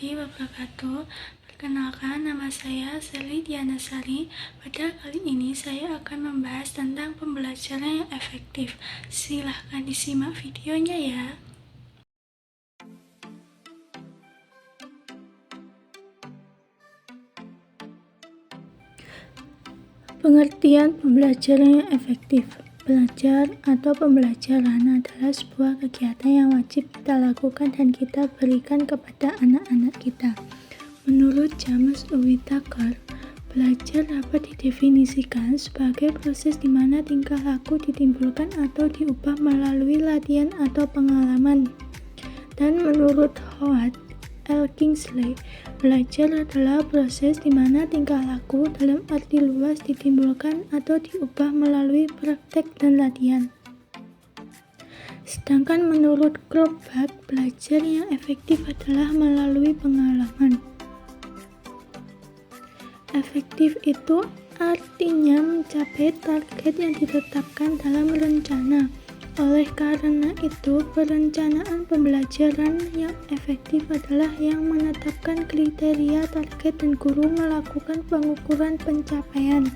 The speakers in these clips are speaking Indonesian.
warahmatullahi wabarakatuh. Perkenalkan, nama saya Sally Dianasari. Pada kali ini saya akan membahas tentang pembelajaran yang efektif. Silahkan disimak videonya ya. Pengertian pembelajaran yang efektif. Belajar atau pembelajaran adalah sebuah kegiatan yang wajib kita lakukan dan kita berikan kepada anak-anak kita. Menurut James Whittaker, belajar dapat didefinisikan sebagai proses di mana tingkah laku ditimbulkan atau diubah melalui latihan atau pengalaman. Dan menurut Howard L. Kingsley, belajar adalah proses di mana tingkah laku dalam arti luas ditimbulkan atau diubah melalui praktek dan latihan. Sedangkan menurut Kropach, belajar yang efektif adalah melalui pengalaman. Efektif itu artinya mencapai target yang ditetapkan dalam rencana. Oleh karena itu, perencanaan pembelajaran yang efektif adalah yang menetapkan kriteria target dan guru melakukan pengukuran pencapaian.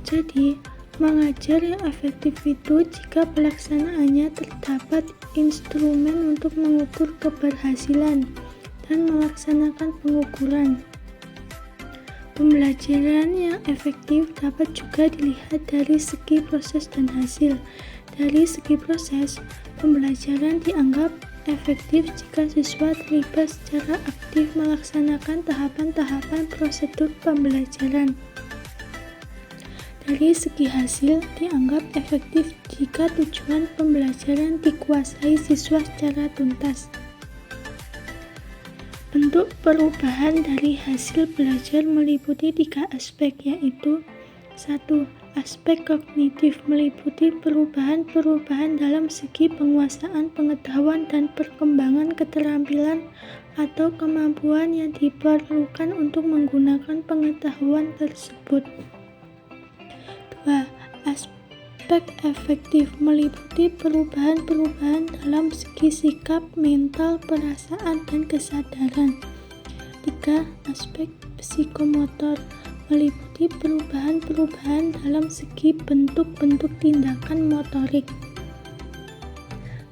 Jadi, mengajar yang efektif itu jika pelaksanaannya terdapat instrumen untuk mengukur keberhasilan dan melaksanakan pengukuran. Pembelajaran yang efektif dapat juga dilihat dari segi proses dan hasil. Dari segi proses, pembelajaran dianggap efektif jika siswa terlibat secara aktif melaksanakan tahapan-tahapan prosedur pembelajaran. Dari segi hasil, dianggap efektif jika tujuan pembelajaran dikuasai siswa secara tuntas. Bentuk perubahan dari hasil belajar meliputi 3 aspek, yaitu 1. Aspek kognitif meliputi perubahan-perubahan dalam segi penguasaan pengetahuan dan perkembangan keterampilan atau kemampuan yang diperlukan untuk menggunakan pengetahuan tersebut. 2. Aspek efektif meliputi perubahan-perubahan dalam segi sikap, mental, perasaan, dan kesadaran. 3. Aspek psikomotor meliputi perubahan-perubahan dalam segi bentuk-bentuk tindakan motorik.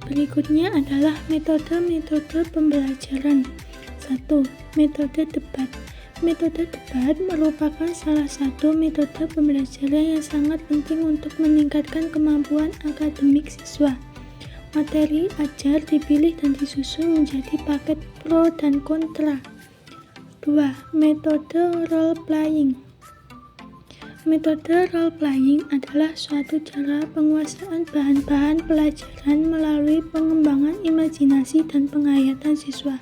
Berikutnya adalah metode-metode pembelajaran. 1. Metode debat. Metode debat merupakan salah satu metode pembelajaran yang sangat penting untuk meningkatkan kemampuan akademik siswa. Materi ajar dipilih dan disusun menjadi paket pro dan kontra. 2. Metode role-playing. Metode role-playing adalah suatu cara penguasaan bahan-bahan pelajaran melalui pengembangan imajinasi dan penghayatan siswa.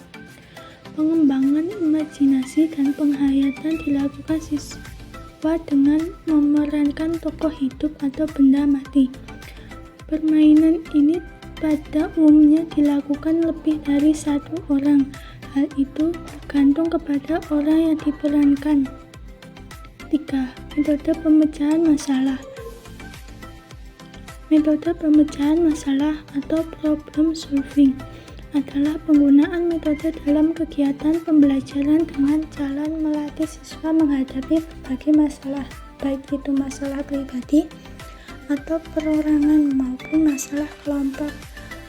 Pengembangan imajinasi dan penghayatan dilakukan siswa dengan memerankan tokoh hidup atau benda mati. Permainan ini pada umumnya dilakukan lebih dari satu orang. Hal itu bergantung kepada orang yang diperankan. 3. Metode pemecahan masalah. Metode pemecahan masalah atau problem solving adalah penggunaan metode dalam kegiatan pembelajaran dengan jalan melatih siswa menghadapi berbagai masalah, baik itu masalah pribadi atau perorangan maupun masalah kelompok,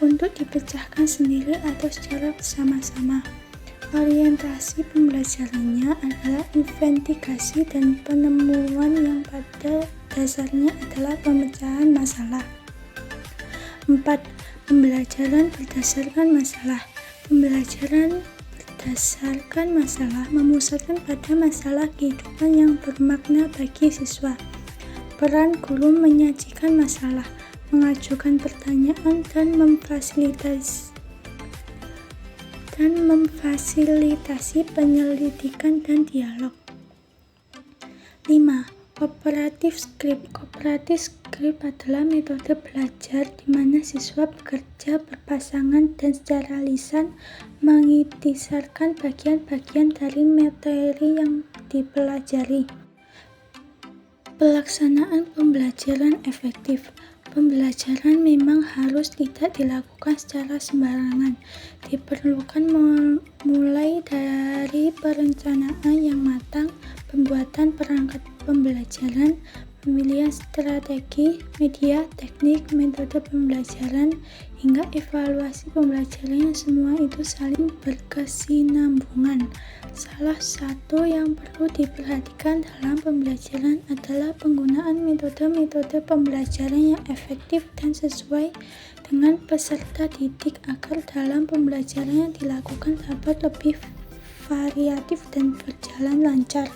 untuk dipecahkan sendiri atau secara bersama-sama. Orientasi pembelajarannya adalah investigasi dan penemuan yang pada dasarnya adalah pemecahan masalah. 4. Pembelajaran berdasarkan masalah. Pembelajaran berdasarkan masalah memusatkan pada masalah kehidupan yang bermakna bagi siswa. Peran guru menyajikan masalah, mengajukan pertanyaan, dan memfasilitasi penyelidikan dan dialog. 5. Kooperatif script. Kooperatif script adalah metode belajar di mana siswa bekerja berpasangan dan secara lisan mengintisarkan bagian-bagian dari materi yang dipelajari. Pelaksanaan pembelajaran efektif. Pembelajaran memang harus tidak dilakukan secara sembarangan. Diperlukan mulai dari perencanaan yang matang, pembuatan perangkat pembelajaran, pemilihan strategi, media, teknik, metode pembelajaran, hingga evaluasi pembelajaran yang semua itu saling berkesinambungan. Salah satu yang perlu diperhatikan dalam pembelajaran adalah penggunaan metode-metode pembelajaran yang efektif dan sesuai dengan peserta didik agar dalam pembelajaran yang dilakukan dapat lebih variatif dan berjalan lancar.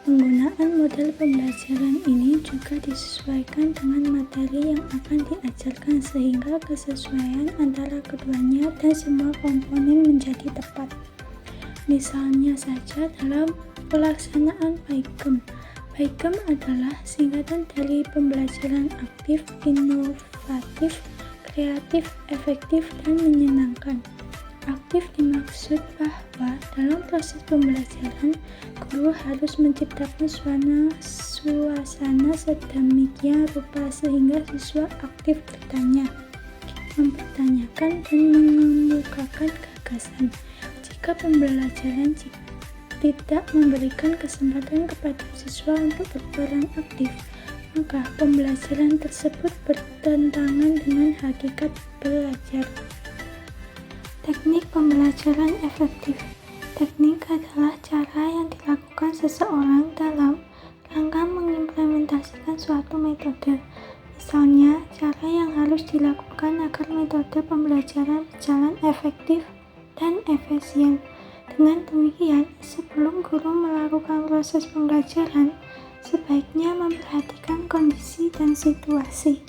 Penggunaan model pembelajaran ini juga disesuaikan dengan materi yang akan diajarkan sehingga kesesuaian antara keduanya dan semua komponen menjadi tepat. Misalnya saja dalam pelaksanaan PAIGEM. PAIGEM adalah singkatan dari pembelajaran aktif, inovatif, kreatif, efektif, dan menyenangkan. Aktif dimaksud bahwa dalam proses pembelajaran, guru harus menciptakan suasana sedemikian rupa sehingga siswa aktif bertanya, mempertanyakan, dan mengemukakan gagasan. Jika pembelajaran tidak memberikan kesempatan kepada siswa untuk berperan aktif, maka pembelajaran tersebut bertentangan dengan hakikat belajar. Teknik pembelajaran efektif. Teknik adalah cara yang dilakukan seseorang dalam rangka mengimplementasikan suatu metode. Misalnya, cara yang harus dilakukan agar metode pembelajaran berjalan efektif dan efisien. Dengan demikian, sebelum guru melakukan proses pembelajaran, sebaiknya memperhatikan kondisi dan situasi.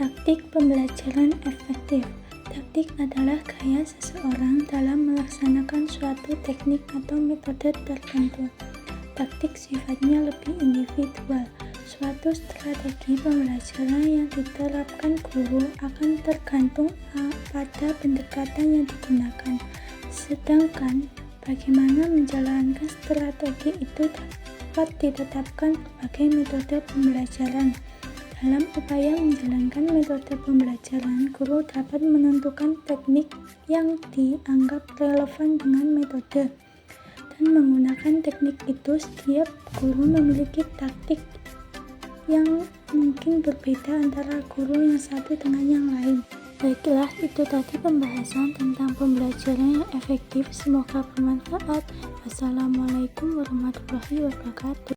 Taktik pembelajaran efektif. Taktik adalah gaya seseorang dalam melaksanakan suatu teknik atau metode tertentu. Taktik sifatnya lebih individual. Suatu strategi pembelajaran yang diterapkan guru akan tergantung pada pendekatan yang digunakan. Sedangkan bagaimana menjalankan strategi itu dapat ditetapkan sebagai metode pembelajaran. Dalam upaya menjalankan metode pembelajaran, guru dapat menentukan teknik yang dianggap relevan dengan metode. Dan menggunakan teknik itu, setiap guru memiliki taktik yang mungkin berbeda antara guru yang satu dengan yang lain. Baiklah, itu tadi pembahasan tentang pembelajaran yang efektif. Semoga bermanfaat. Wassalamualaikum warahmatullahi wabarakatuh.